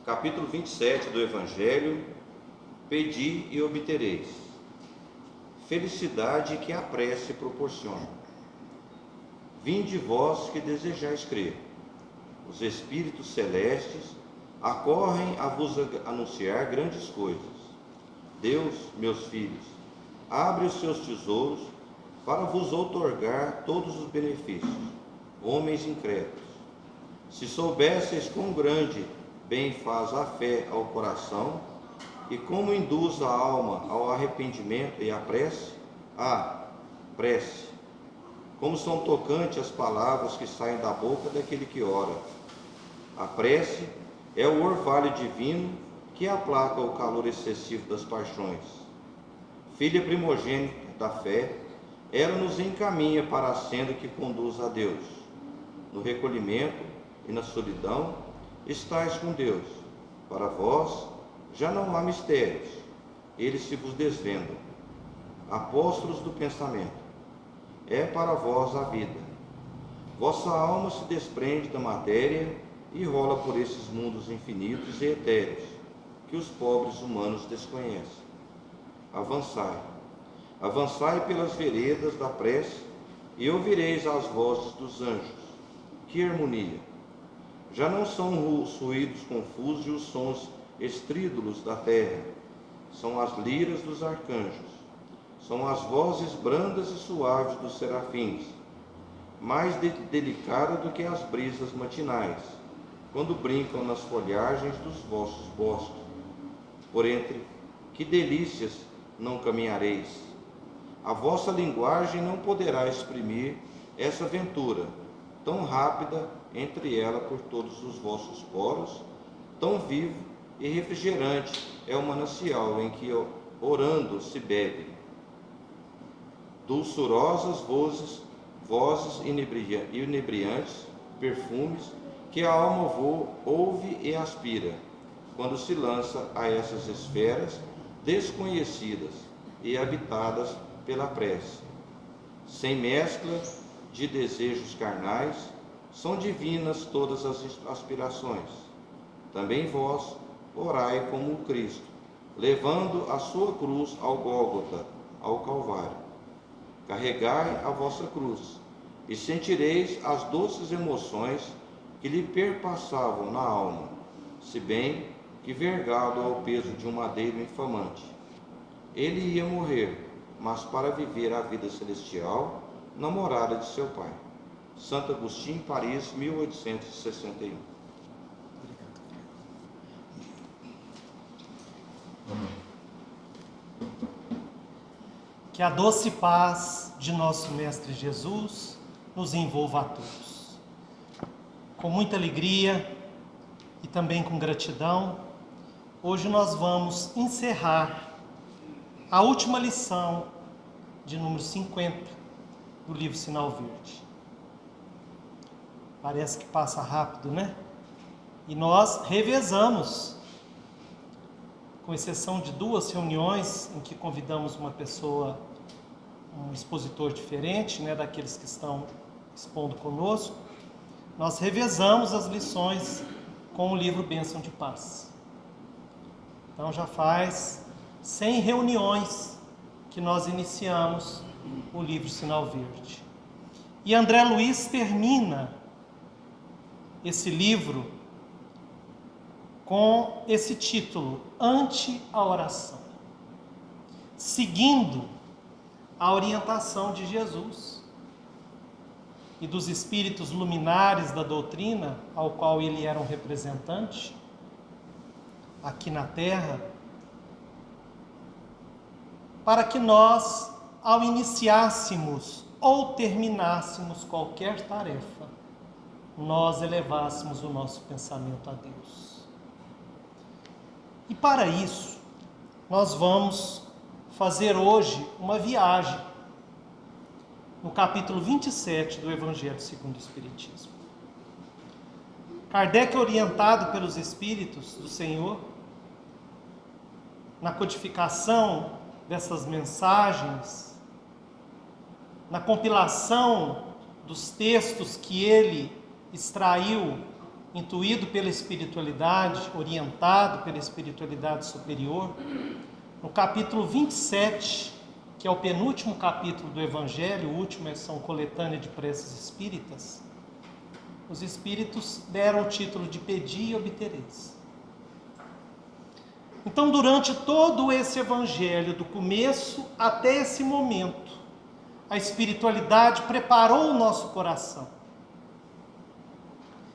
capítulo 27 do Evangelho: Pedi e obtereis. Felicidade que a prece proporciona. Vinde vós que desejais crer. Os espíritos celestes acorrem a vos anunciar grandes coisas. Deus, meus filhos, abre os seus tesouros para vos outorgar todos os benefícios. Homens incrédulos, se soubesseis quão grande bem faz a fé ao coração e como induz a alma ao arrependimento e à prece, prece, como são tocantes as palavras que saem da boca daquele que ora. A prece é o orvalho divino que aplaca o calor excessivo das paixões. Filha primogênita da fé, ela nos encaminha para a senda que conduz a Deus. No recolhimento e na solidão, estais com Deus. Para vós já não há mistérios, eles se vos desvendam. Apóstolos do pensamento, é para vós a vida. Vossa alma se desprende da matéria e rola por esses mundos infinitos e etéreos que os pobres humanos desconhecem. Avançai, avançai pelas veredas da prece e ouvireis as vozes dos anjos. Que harmonia! Já não são os ruídos confusos e os sons estrídulos da terra, são as liras dos arcanjos, são as vozes brandas e suaves dos serafins, mais delicadas do que as brisas matinais, quando brincam nas folhagens dos vossos bosques. Por entre que delícias não caminhareis? A vossa linguagem não poderá exprimir essa ventura, tão rápida entre ela por todos os vossos poros, tão vivo e refrigerante é o manancial em que, orando, se bebe. Dulçurosas vozes inebriantes, perfumes, que a alma ouve e aspira, quando se lança a essas esferas desconhecidas e habitadas pela prece. Sem mescla de desejos carnais, são divinas todas as aspirações. Também vós orai como o Cristo, levando a sua cruz ao Gólgota, ao Calvário. Carregai a vossa cruz e sentireis as doces emoções que lhe perpassavam na alma, se bem que vergado ao peso de um madeiro infamante. Ele ia morrer, mas para viver a vida celestial na morada de seu Pai. Santo Agostinho, Paris, 1861. Que a doce paz de nosso Mestre Jesus nos envolva a todos. Com muita alegria e também com gratidão, hoje nós vamos encerrar a última lição de número 50 do livro Sinal Verde. Parece que passa rápido, né? E nós revezamos, com exceção de 2 reuniões em que convidamos uma pessoa, um expositor diferente, né, daqueles que estão expondo conosco, nós revezamos as lições com o livro Bênção de Paz. Então já faz 100 reuniões que nós iniciamos o livro Sinal Verde. E André Luiz termina esse livro com esse título, Ante a Oração, seguindo a orientação de Jesus e dos espíritos luminares da doutrina, ao qual ele era um representante aqui na Terra, para que nós, ao iniciássemos ou terminássemos qualquer tarefa, nós elevássemos o nosso pensamento a Deus. E para isso, nós vamos fazer hoje uma viagem no capítulo 27 do Evangelho segundo o Espiritismo. Kardec, orientado pelos Espíritos do Senhor, na codificação dessas mensagens, na compilação dos textos que ele extraiu intuído pela espiritualidade, orientado pela espiritualidade superior, no capítulo 27, que é o penúltimo capítulo do Evangelho, o último é São Coletânea de Preces Espíritas, os Espíritos deram o título de Pedi e Obtereis. Então, durante todo esse Evangelho, do começo até esse momento, a espiritualidade preparou o nosso coração,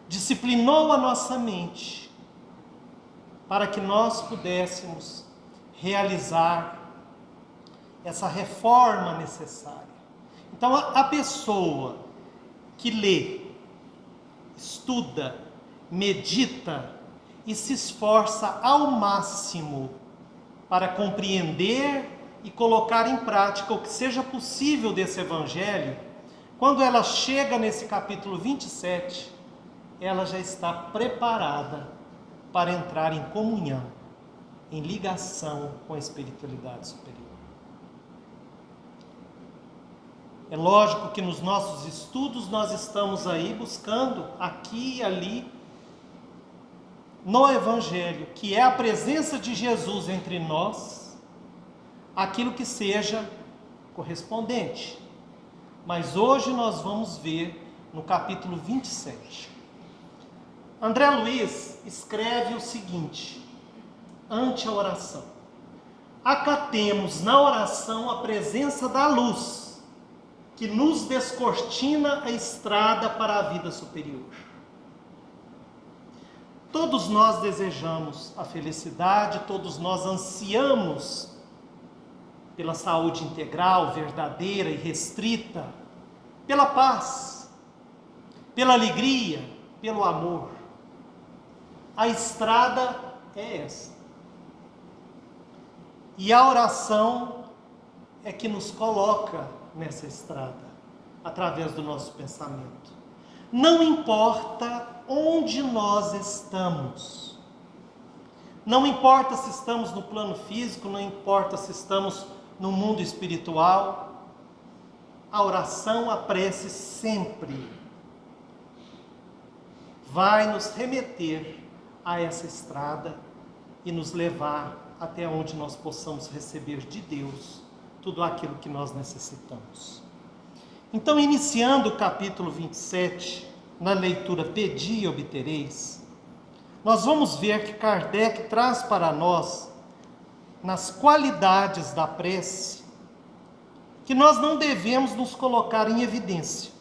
disciplinou a nossa mente, para que nós pudéssemos realizar essa reforma necessária. Então, a pessoa que lê, estuda, medita e se esforça ao máximo para compreender e colocar em prática o que seja possível desse Evangelho, quando ela chega nesse capítulo 27, ela já está preparada para entrar em comunhão, em ligação com a espiritualidade superior. É lógico que nos nossos estudos nós estamos aí buscando, aqui e ali, no Evangelho, que é a presença de Jesus entre nós, aquilo que seja correspondente. Mas hoje nós vamos ver no capítulo 27. André Luiz escreve o seguinte, ante a oração: acatemos na oração a presença da luz, que nos descortina a estrada para a vida superior. Todos nós desejamos a felicidade, todos nós ansiamos pela saúde integral, verdadeira e restrita, pela paz, pela alegria, pelo amor. A estrada é essa. E a oração é que nos coloca nessa estrada, através do nosso pensamento. Não importa onde nós estamos. Não importa se estamos no plano físico, não importa se estamos no mundo espiritual. A oração, a prece sempre vai nos remeter a essa estrada e nos levar até onde nós possamos receber de Deus tudo aquilo que nós necessitamos. Então, iniciando o capítulo 27, na leitura Pedi e Obtereis, nós vamos ver que Kardec traz para nós, nas qualidades da prece, que nós não devemos nos colocar em evidência.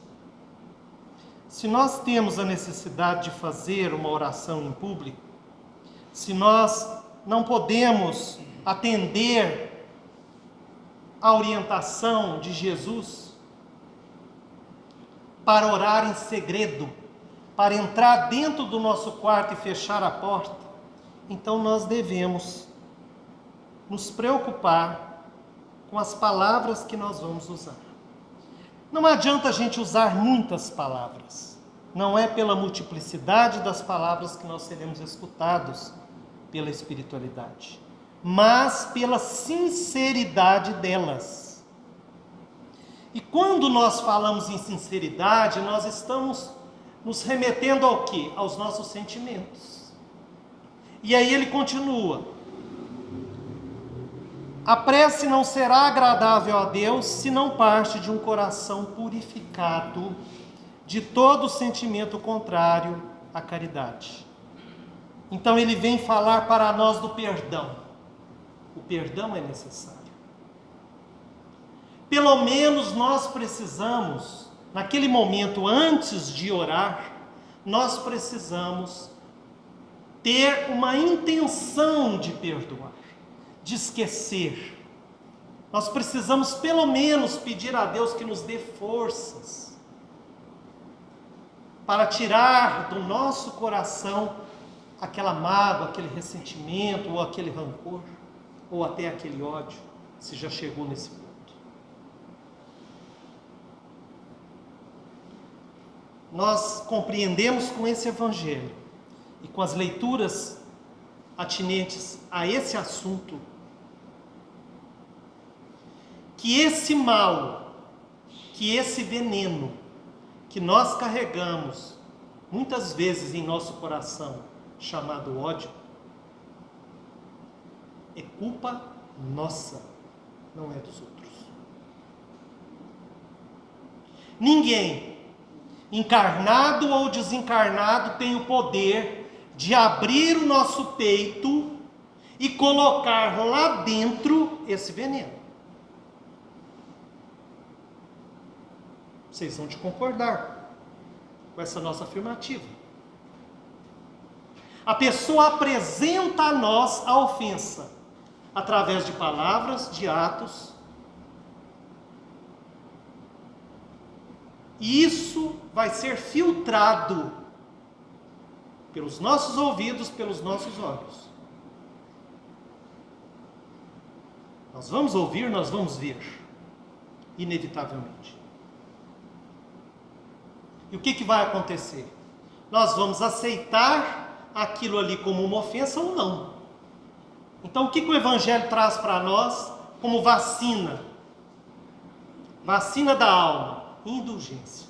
Se nós temos a necessidade de fazer uma oração em público, se nós não podemos atender a orientação de Jesus para orar em segredo, para entrar dentro do nosso quarto e fechar a porta, então nós devemos nos preocupar com as palavras que nós vamos usar. Não adianta a gente usar muitas palavras. Não é pela multiplicidade das palavras que nós seremos escutados pela espiritualidade, mas pela sinceridade delas. E quando nós falamos em sinceridade, nós estamos nos remetendo ao quê? Aos nossos sentimentos. E aí ele continua: a prece não será agradável a Deus se não parte de um coração purificado de todo sentimento contrário à caridade. Então ele vem falar para nós do perdão. O perdão é necessário. Pelo menos nós precisamos, naquele momento antes de orar, nós precisamos ter uma intenção de perdoar, de esquecer. Nós precisamos pelo menos pedir a Deus que nos dê forças para tirar do nosso coração aquela mágoa, aquele ressentimento, ou aquele rancor, ou até aquele ódio, se já chegou nesse ponto. Nós compreendemos com esse Evangelho e com as leituras atinentes a esse assunto, que esse mal, que esse veneno que nós carregamos muitas vezes em nosso coração, chamado ódio, é culpa nossa, não é dos outros. Ninguém, encarnado ou desencarnado, tem o poder de abrir o nosso peito e colocar lá dentro esse veneno. Vocês vão te concordar com essa nossa afirmativa. A pessoa apresenta a nós a ofensa, através de palavras, de atos. E isso vai ser filtrado pelos nossos ouvidos, pelos nossos olhos. Nós vamos ouvir, nós vamos ver, inevitavelmente. E o que vai acontecer? Nós vamos aceitar aquilo ali como uma ofensa ou não. Então o que o Evangelho traz para nós como vacina? Vacina da alma, indulgência.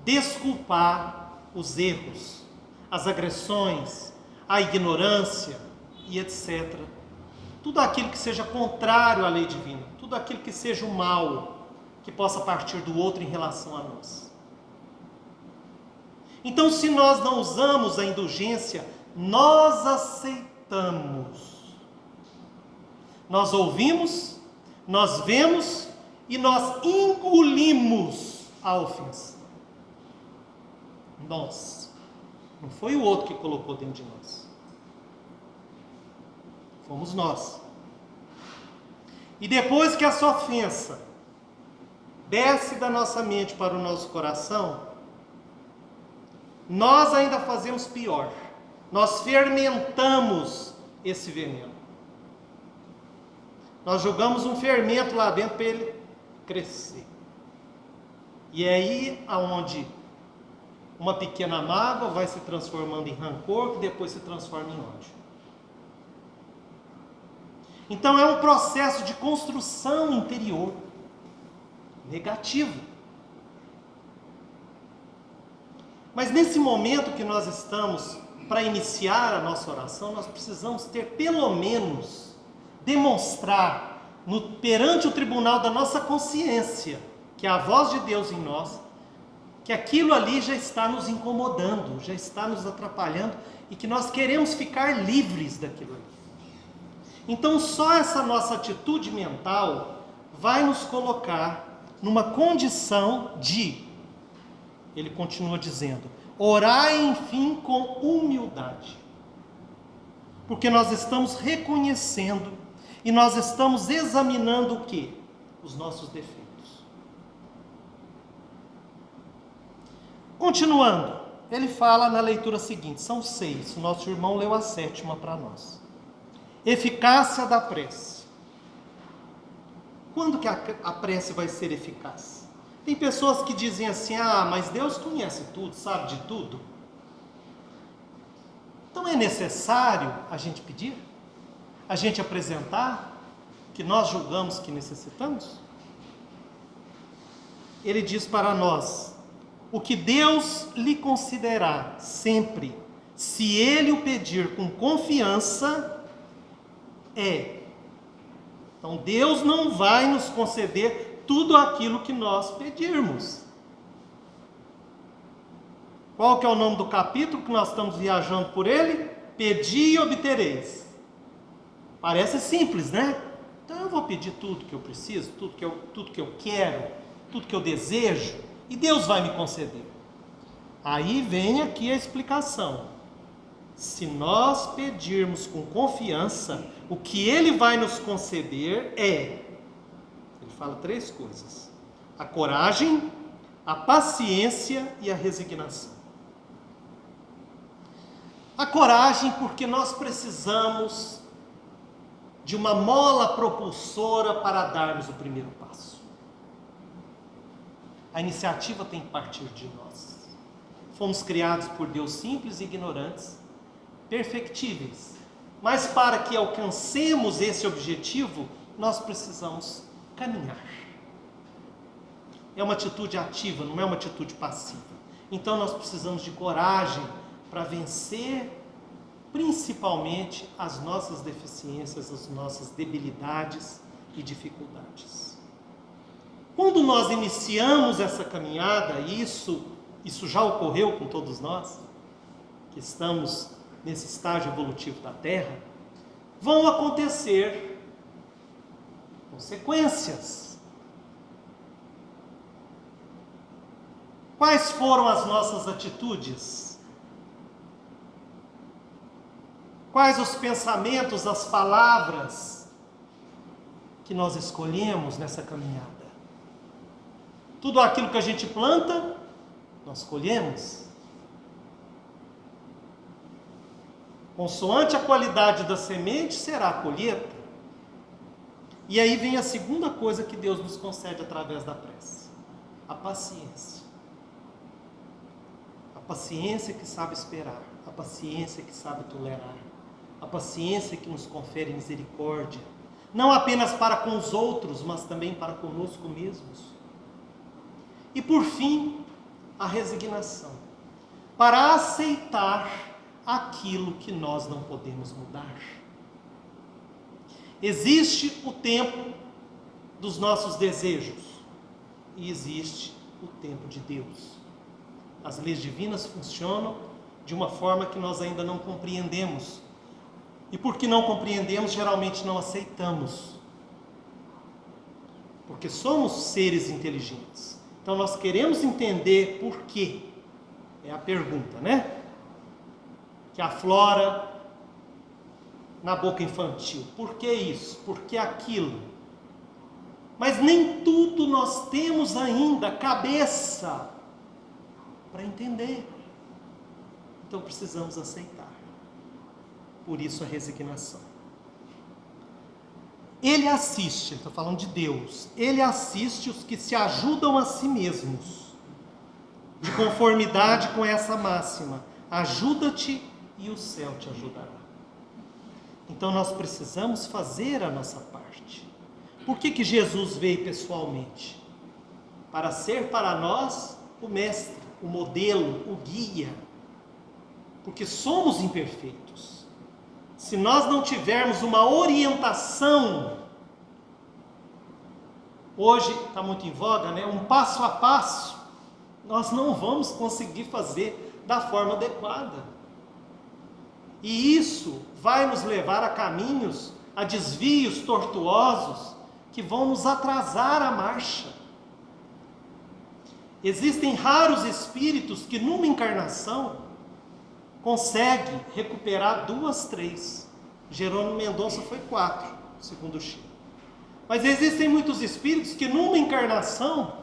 Desculpar os erros, as agressões, a ignorância e etc. Tudo aquilo que seja contrário à lei divina, tudo aquilo que seja o mal que possa partir do outro em relação a nós. Então, se nós não usamos a indulgência, nós aceitamos. Nós ouvimos, nós vemos e nós engolimos a ofensa. Nós. Não foi o outro que colocou dentro de nós. Fomos nós. E depois que essa ofensa desce da nossa mente para o nosso coração, nós ainda fazemos pior. Nós fermentamos esse veneno. Nós jogamos um fermento lá dentro para ele crescer. E é aí aonde uma pequena mágoa vai se transformando em rancor, que depois se transforma em ódio. Então é um processo de construção interior negativo. Mas nesse momento que nós estamos para iniciar a nossa oração, nós precisamos ter pelo menos demonstrar perante o tribunal da nossa consciência, que é a voz de Deus em nós, que aquilo ali já está nos incomodando, já está nos atrapalhando e que nós queremos ficar livres daquilo ali. Então só essa nossa atitude mental vai nos colocar numa condição de, ele continua dizendo, orai enfim com humildade, porque nós estamos reconhecendo e nós estamos examinando o quê? Os nossos defeitos. Continuando, ele fala na leitura seguinte, são 6, o nosso irmão leu a 7ª para nós. Eficácia da prece. Quando que a prece vai ser eficaz? Tem pessoas que dizem assim, mas Deus conhece tudo, sabe de tudo. Então é necessário a gente pedir? A gente apresentar que nós julgamos que necessitamos? Ele diz para nós, o que Deus lhe concederá sempre, se Ele o pedir com confiança, Então Deus não vai nos conceder tudo aquilo que nós pedirmos. Qual que é o nome do capítulo que nós estamos viajando por ele? Pedi e obtereis. Parece simples, né? Então eu vou pedir tudo que eu preciso, tudo que eu quero, tudo que eu desejo, e Deus vai me conceder. Aí vem aqui a explicação. Se nós pedirmos com confiança, o que Ele vai nos conceder ele fala 3 coisas: a coragem, a paciência e a resignação. A coragem, porque nós precisamos de uma mola propulsora para darmos o primeiro passo. A iniciativa tem que partir de nós. Fomos criados por Deus simples e ignorantes, perfectíveis. Mas para que alcancemos esse objetivo, nós precisamos caminhar. É uma atitude ativa, não é uma atitude passiva. Então nós precisamos de coragem para vencer principalmente as nossas deficiências, as nossas debilidades e dificuldades. Quando nós iniciamos essa caminhada, isso já ocorreu com todos nós, que estamos nesse estágio evolutivo da Terra, vão acontecer consequências. Quais foram as nossas atitudes? Quais os pensamentos, as palavras que nós escolhemos nessa caminhada? Tudo aquilo que a gente planta, nós colhemos. Consoante a qualidade da semente, será a colheita. E aí vem a segunda coisa que Deus nos concede através da prece: a paciência. A paciência que sabe esperar, a paciência que sabe tolerar, a paciência que nos confere misericórdia, não apenas para com os outros, mas também para conosco mesmos. E por fim, a resignação, para aceitar aquilo que nós não podemos mudar. Existe o tempo dos nossos desejos e existe o tempo de Deus. As leis divinas funcionam de uma forma que nós ainda não compreendemos. E porque não compreendemos, geralmente não aceitamos. Porque somos seres inteligentes. Então nós queremos entender por quê. É a pergunta, né? Que aflora na boca infantil. Por que isso? Por que aquilo? Mas nem tudo nós temos ainda cabeça para entender. Então precisamos aceitar. Por isso a resignação. Ele assiste, estou falando de Deus, Ele assiste os que se ajudam a si mesmos, de conformidade com essa máxima: ajuda-te e o céu te ajudará. Então nós precisamos fazer a nossa parte. Por que Jesus veio pessoalmente? Para ser para nós o mestre, o modelo, o guia. Porque somos imperfeitos. Se nós não tivermos uma orientação, hoje está muito em voga, né? Um passo a passo, nós não vamos conseguir fazer da forma adequada. E isso vai nos levar a caminhos, a desvios tortuosos, que vão nos atrasar a marcha. Existem raros espíritos que numa encarnação consegue recuperar 2, 3. Jerônimo Mendonça foi 4, segundo o Chico. Mas existem muitos espíritos que numa encarnação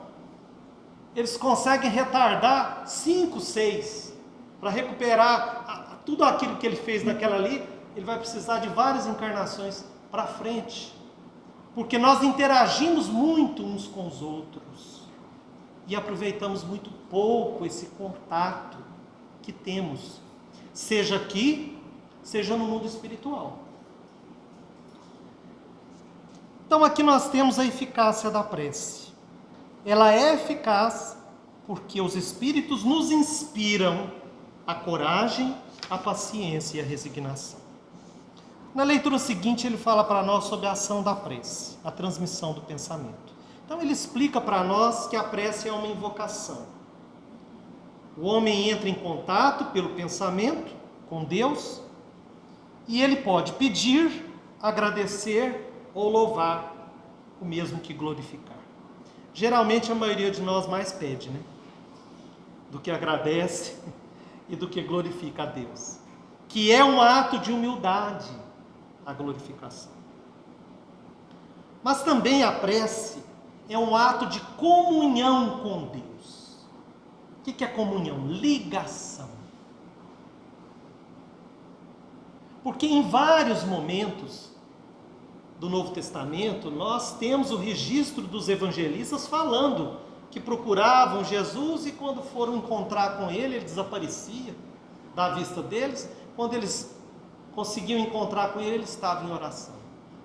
eles conseguem retardar 5, 6 para recuperar tudo aquilo que ele fez naquela ali. Ele vai precisar de várias encarnações para frente, porque nós interagimos muito uns com os outros e aproveitamos muito pouco esse contato que temos, seja aqui, seja no mundo espiritual. Então aqui nós temos a eficácia da prece. Ela é eficaz porque os espíritos nos inspiram a coragem, a paciência e a resignação. Na leitura seguinte ele fala para nós sobre a ação da prece, a transmissão do pensamento. Então ele explica para nós que a prece é uma invocação. O homem entra em contato pelo pensamento com Deus e ele pode pedir, agradecer ou louvar, o mesmo que glorificar. Geralmente a maioria de nós mais pede, né? Do que agradece e do que glorifica a Deus. Que é um ato de humildade, a glorificação. Mas também a prece é um ato de comunhão com Deus. O que é comunhão? Ligação. Porque em vários momentos do Novo Testamento, nós temos o registro dos evangelistas falando que procuravam Jesus e quando foram encontrar com ele, ele desaparecia da vista deles. Quando eles conseguiam encontrar com ele, ele estava em oração.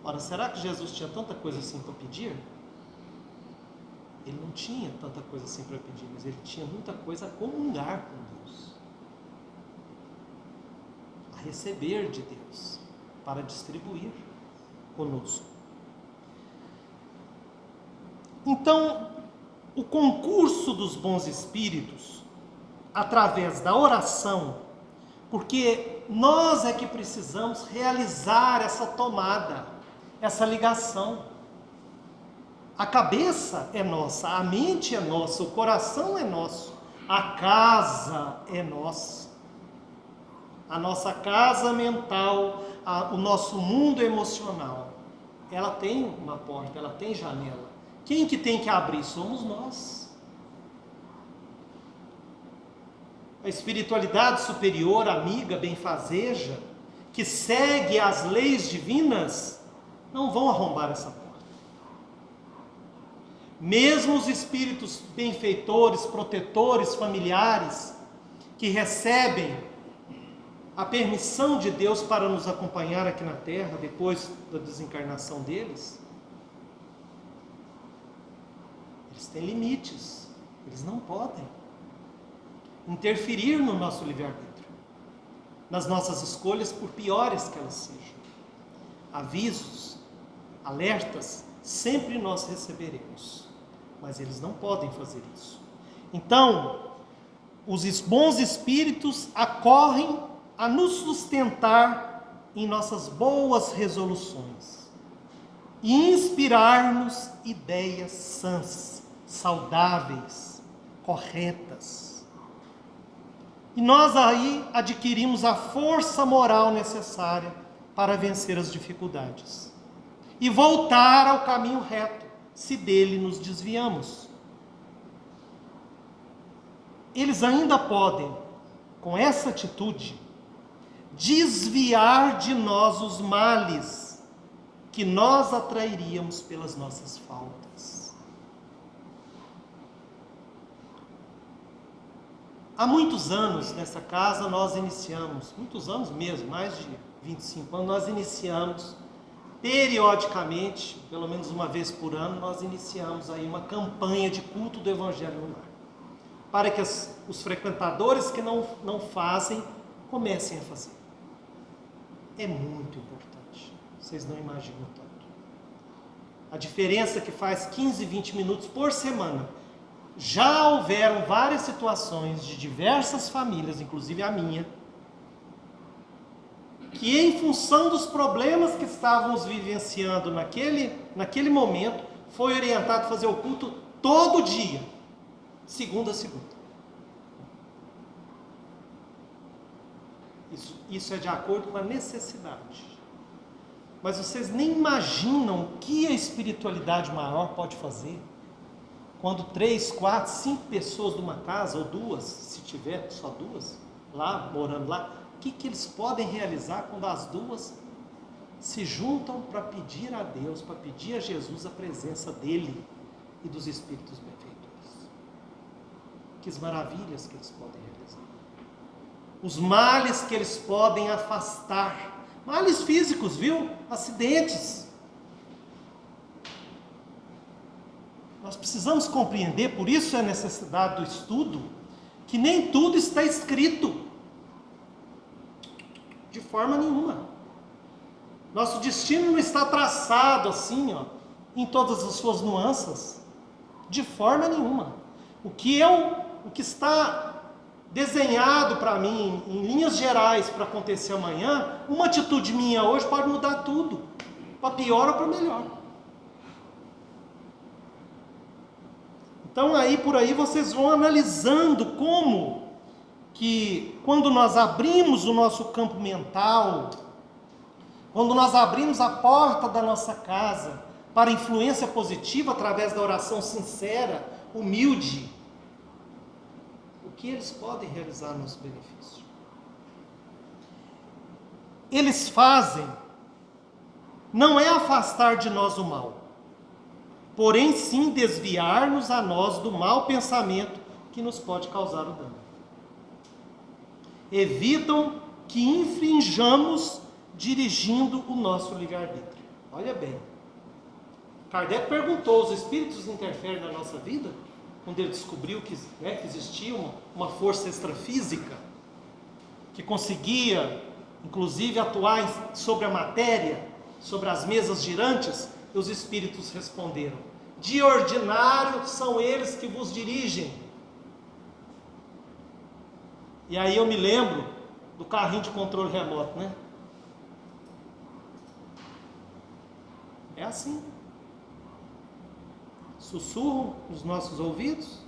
Ora, será que Jesus tinha tanta coisa assim para pedir? Ele não tinha tanta coisa assim para pedir, mas ele tinha muita coisa a comungar com Deus, a receber de Deus, para distribuir conosco. Então, o concurso dos bons espíritos, através da oração, porque nós é que precisamos realizar essa tomada, essa ligação. A cabeça é nossa, a mente é nossa, o coração é nosso, a casa é nossa. A nossa casa mental, o nosso mundo emocional, ela tem uma porta, ela tem janela. Quem que tem que abrir? Somos nós. A espiritualidade superior, amiga, benfazeja, que segue as leis divinas, não vão arrombar essa porta. Mesmo os espíritos benfeitores, protetores, familiares, que recebem a permissão de Deus para nos acompanhar aqui na Terra, depois da desencarnação deles, eles têm limites, eles não podem interferir no nosso livre-arbítrio, nas nossas escolhas, por piores que elas sejam. Avisos, alertas, sempre nós receberemos, mas eles não podem fazer isso. Então, os bons espíritos acorrem a nos sustentar em nossas boas resoluções e inspirar-nos ideias sãs, saudáveis, corretas. E nós aí adquirimos a força moral necessária para vencer as dificuldades e voltar ao caminho reto, se dele nos desviamos. Eles ainda podem, com essa atitude, desviar de nós os males que nós atrairíamos pelas nossas faltas. Há muitos anos nessa casa nós iniciamos, muitos anos mesmo, mais de 25 anos, nós iniciamos periodicamente, pelo menos uma vez por ano, nós iniciamos aí uma campanha de culto do Evangelho no lar, para que os frequentadores que não fazem, comecem a fazer. É muito importante, vocês não imaginam tanto. A diferença que faz 15, 20 minutos por semana. Já houveram várias situações de diversas famílias, inclusive a minha, que em função dos problemas que estávamos vivenciando naquele momento, foi orientado a fazer o culto todo dia, segunda a segunda. Isso é de acordo com a necessidade. Mas vocês nem imaginam o que a espiritualidade maior pode fazer quando 3, 4, 5 pessoas de uma casa, ou 2, se tiver só 2, lá, morando lá, o que eles podem realizar quando as 2 se juntam para pedir a Deus, para pedir a Jesus a presença dele e dos espíritos benfeitores? Que maravilhas que eles podem realizar. Os males que eles podem afastar. Males físicos, viu? Acidentes. Nós precisamos compreender, por isso é a necessidade do estudo, que nem tudo está escrito. De forma nenhuma. Nosso destino não está traçado assim, em todas as suas nuances. De forma nenhuma. O que está desenhado para mim, em linhas gerais, para acontecer amanhã, uma atitude minha hoje pode mudar tudo, para pior ou para melhor. Então por aí vocês vão analisando como que quando nós abrimos o nosso campo mental, quando nós abrimos a porta da nossa casa para influência positiva através da oração sincera, humilde, o que eles podem realizar a nosso benefício? Eles fazem, não é afastar de nós o mal, porém sim desviar-nos a nós do mau pensamento que nos pode causar o dano. Evitam que infrinjamos dirigindo o nosso livre-arbítrio. Olha bem, Kardec perguntou: os espíritos interferem na nossa vida? Quando ele descobriu que existia uma força extrafísica que conseguia, inclusive, atuar sobre a matéria, sobre as mesas girantes, e os espíritos responderam: de ordinário são eles que vos dirigem. E aí eu me lembro do carrinho de controle remoto, né? É assim. Sussurro nos nossos ouvidos,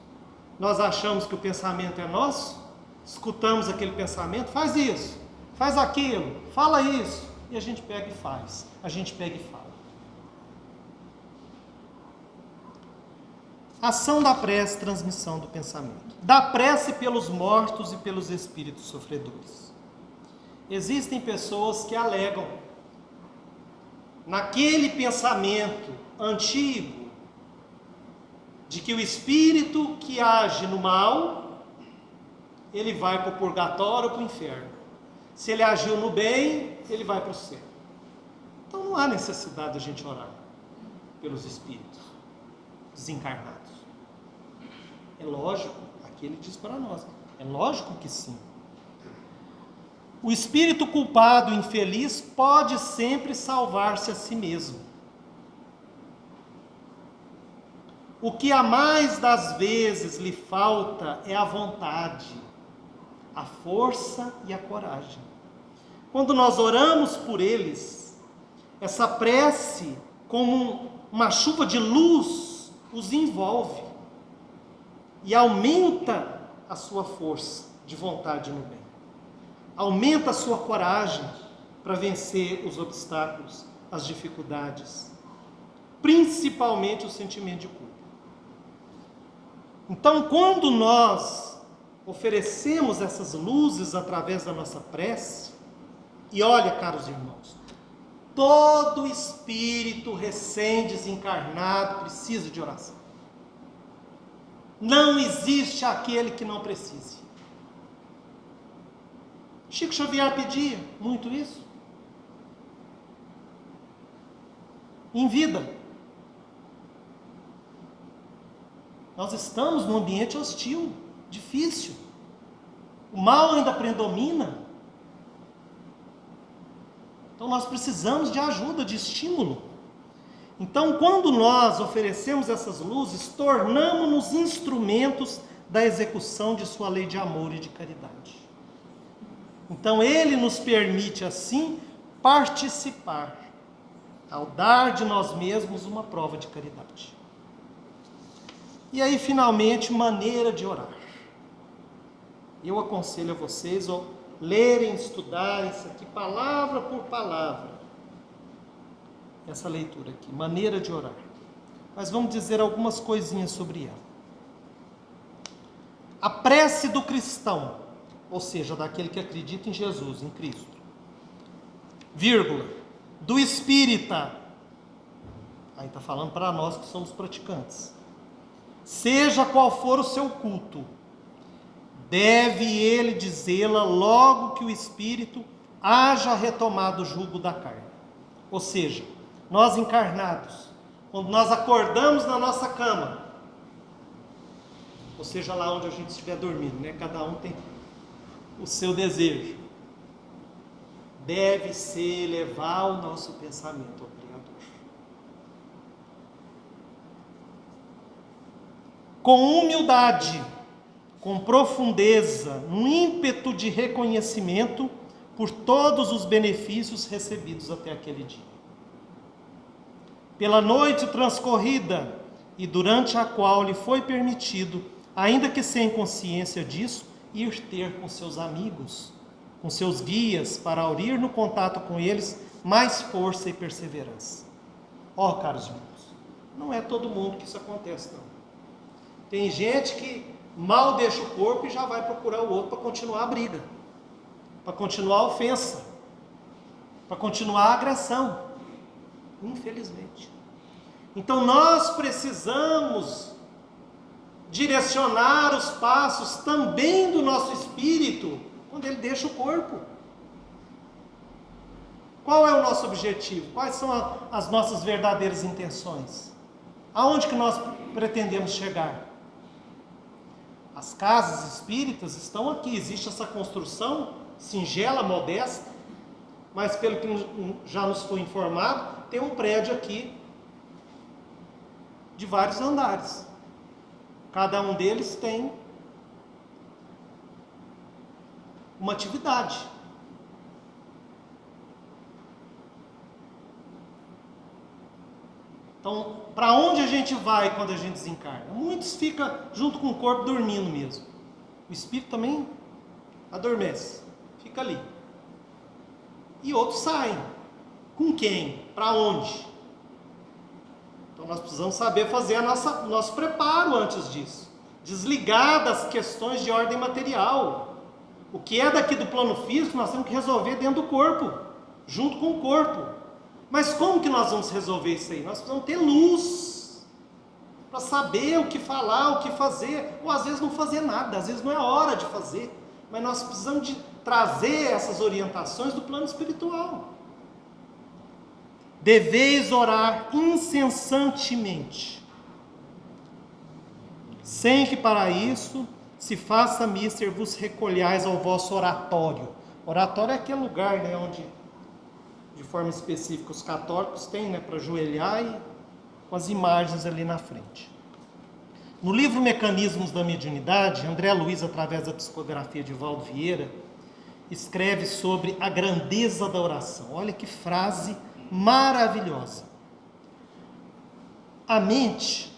nós achamos que o pensamento é nosso, escutamos aquele pensamento: faz isso, faz aquilo, fala isso, e a gente pega e faz, a gente pega e fala. Ação da prece, transmissão do pensamento. Da prece pelos mortos e pelos espíritos sofredores. Existem pessoas que alegam, naquele pensamento antigo, de que o espírito que age no mal, ele vai para o purgatório ou para o inferno. Se ele agiu no bem, ele vai para o céu. Então não há necessidade de a gente orar pelos espíritos desencarnados. É lógico, aqui ele diz para nós, é lógico que sim. O espírito culpado e infeliz pode sempre salvar-se a si mesmo. O que a mais das vezes lhe falta é a vontade, a força e a coragem. Quando nós oramos por eles, essa prece, como uma chuva de luz, os envolve e aumenta a sua força de vontade no bem. Aumenta a sua coragem para vencer os obstáculos, as dificuldades, principalmente o sentimento de culpa. Então, quando nós oferecemos essas luzes através da nossa prece, e olha, caros irmãos, todo espírito recém-desencarnado precisa de oração. Não existe aquele que não precise. Chico Xavier pedia muito isso. Em vida. Nós estamos num ambiente hostil, difícil. O mal ainda predomina. Então nós precisamos de ajuda, de estímulo. Então, quando nós oferecemos essas luzes, tornamos-nos instrumentos da execução de sua lei de amor e de caridade. Então ele nos permite assim participar, ao dar de nós mesmos uma prova de caridade. E aí, finalmente, maneira de orar. Eu aconselho a vocês a lerem, estudarem isso aqui, palavra por palavra, essa leitura aqui, maneira de orar. Mas vamos dizer algumas coisinhas sobre ela. A prece do cristão, ou seja, daquele que acredita em Jesus, em Cristo, vírgula, do espírita, aí está falando para nós que somos praticantes, seja qual for o seu culto, deve ele dizê-la logo que o espírito haja retomado o jugo da carne. Ou seja, nós encarnados, quando nós acordamos na nossa cama, ou seja, lá onde a gente estiver dormindo, né? Cada um tem o seu desejo, deve ser elevar o nosso pensamento ao Criador. Com humildade, com profundeza, num ímpeto de reconhecimento por todos os benefícios recebidos até aquele dia. Pela noite transcorrida e durante a qual lhe foi permitido, ainda que sem consciência disso, ir ter com seus amigos, com seus guias, para aurir no contato com eles mais força e perseverança. Caros irmãos, não é todo mundo que isso acontece, não. Tem gente que mal deixa o corpo e já vai procurar o outro para continuar a briga, para continuar a ofensa, para continuar a agressão, infelizmente. Então nós precisamos direcionar os passos também do nosso espírito quando ele deixa o corpo. Qual é o nosso objetivo? Quais são as nossas verdadeiras intenções? Aonde que nós pretendemos chegar? As casas espíritas estão aqui, existe essa construção singela, modesta, mas pelo que já nos foi informado, tem um prédio aqui de vários andares. Cada um deles tem uma atividade. Então, para onde a gente vai quando a gente desencarna? Muitos ficam junto com o corpo dormindo mesmo. O espírito também adormece, fica ali. E outros saem. Com quem? Para onde? Então nós precisamos saber fazer nosso preparo antes disso. Desligar das questões de ordem material. O que é daqui do plano físico, nós temos que resolver dentro do corpo, junto com o corpo. Mas como que nós vamos resolver isso aí? Nós precisamos ter luz para saber o que falar, o que fazer, ou às vezes não fazer nada, às vezes não é hora de fazer, mas nós precisamos de trazer essas orientações do plano espiritual. Deveis orar incessantemente, sem que para isso se faça mister vos recolhais ao vosso oratório. Oratório é aquele lugar, né, onde de forma específica os católicos têm, né, para ajoelhar e com as imagens ali na frente. No livro Mecanismos da Mediunidade, André Luiz, através da psicografia de Valdo Vieira, escreve sobre a grandeza da oração. Olha que frase maravilhosa. A mente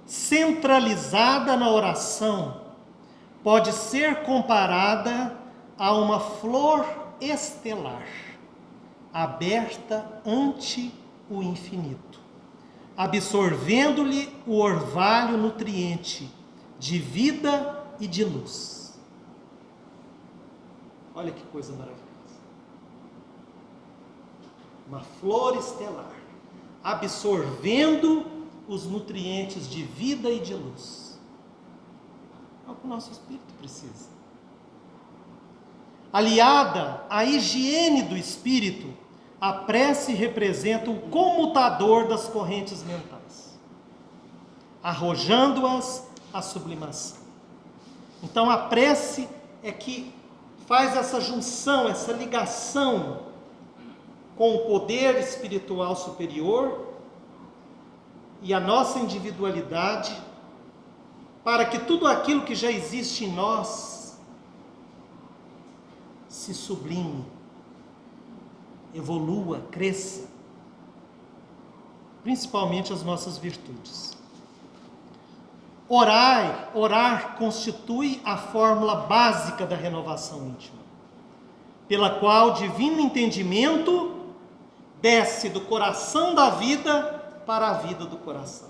centralizada na oração pode ser comparada a uma flor estelar, aberta ante o infinito, absorvendo-lhe o orvalho nutriente de vida e de luz. Olha que coisa maravilhosa. Uma flor estelar, absorvendo os nutrientes de vida e de luz. É o que o nosso espírito precisa. Aliada à higiene do espírito, a prece representa o comutador das correntes mentais, arrojando-as à sublimação. Então a prece é que faz essa junção, essa ligação com o poder espiritual superior e a nossa individualidade, para que tudo aquilo que já existe em nós se sublime, evolua, cresça, principalmente as nossas virtudes. Orar constitui a fórmula básica da renovação íntima, pela qual o divino entendimento desce do coração da vida para a vida do coração.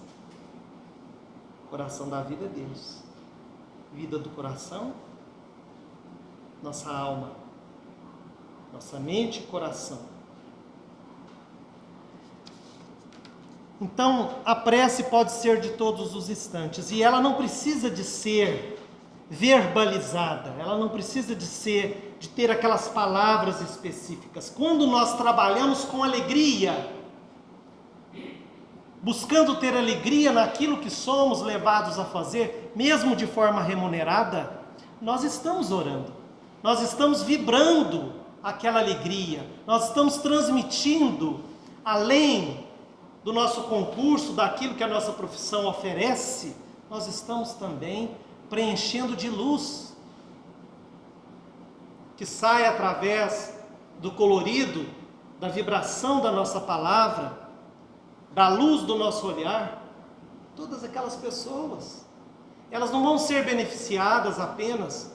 O coração da vida é Deus. Vida do coração, nossa alma, nossa mente e coração. Então, a prece pode ser de todos os instantes, e ela não precisa de ser verbalizada, ela não precisa de ter aquelas palavras específicas. Quando nós trabalhamos com alegria, buscando ter alegria naquilo que somos levados a fazer, mesmo de forma remunerada, nós estamos orando, nós estamos vibrando aquela alegria, nós estamos transmitindo, além do nosso concurso, daquilo que a nossa profissão oferece, nós estamos também preenchendo de luz, que sai através do colorido, da vibração da nossa palavra, da luz do nosso olhar. Todas aquelas pessoas, elas não vão ser beneficiadas apenas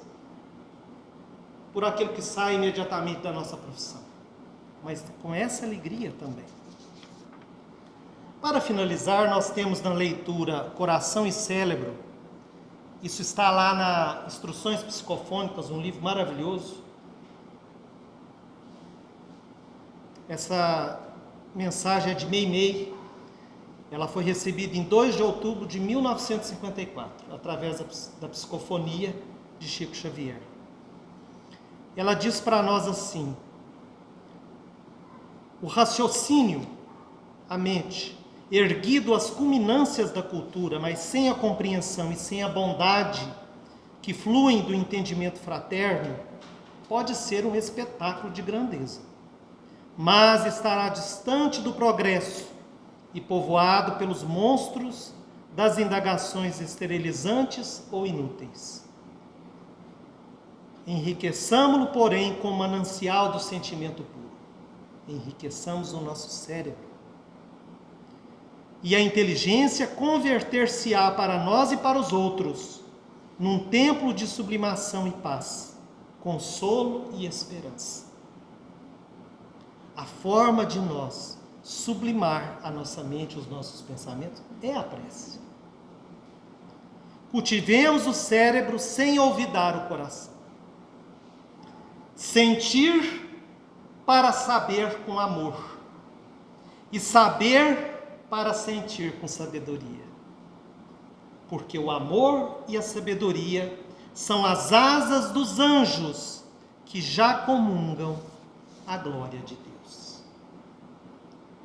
por aquilo que sai imediatamente da nossa profissão, mas com essa alegria também. Para finalizar, nós temos na leitura Coração e Cérebro, isso está lá na Instruções Psicofônicas, um livro maravilhoso. Essa mensagem é de Meimei, ela foi recebida em 2 de outubro de 1954, através da psicofonia de Chico Xavier. Ela diz para nós assim: o raciocínio, a mente, erguido às culminâncias da cultura, mas sem a compreensão e sem a bondade que fluem do entendimento fraterno, pode ser um espetáculo de grandeza, mas estará distante do progresso e povoado pelos monstros das indagações esterilizantes ou inúteis. Enriqueçamo-lo, porém, com o manancial do sentimento puro. Enriqueçamos o nosso cérebro. E a inteligência converter-se-á para nós e para os outros num templo de sublimação e paz, consolo e esperança. A forma de nós sublimar a nossa mente, os nossos pensamentos, é a prece. Cultivemos o cérebro sem olvidar o coração. Sentir para saber com amor. E saber para sentir com sabedoria. Porque o amor e a sabedoria são as asas dos anjos que já comungam a glória de Deus.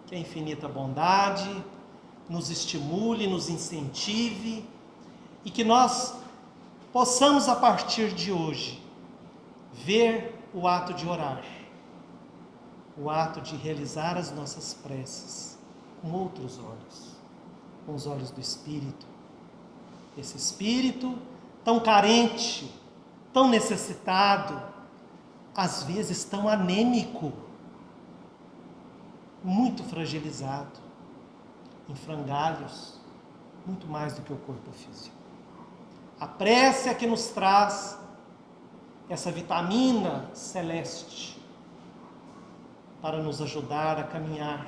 Que a infinita bondade nos estimule, nos incentive e que nós possamos, a partir de hoje, ver o ato de orar, o ato de realizar as nossas preces com outros olhos, com os olhos do Espírito. Esse Espírito tão carente, tão necessitado, às vezes tão anêmico, muito fragilizado, em frangalhos, muito mais do que o corpo físico. A prece é que nos traz essa vitamina celeste para nos ajudar a caminhar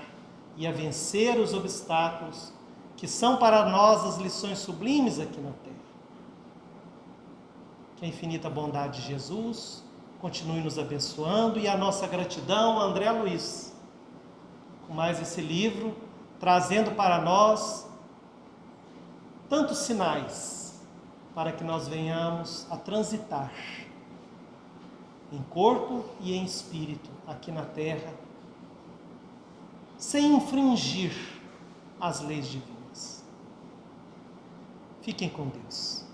e a vencer os obstáculos que são para nós as lições sublimes aqui na Terra. Que a infinita bondade de Jesus continue nos abençoando e a nossa gratidão a André Luiz, com mais esse livro, trazendo para nós tantos sinais para que nós venhamos a transitar em corpo e em espírito aqui na Terra, sem infringir as leis divinas. Fiquem com Deus.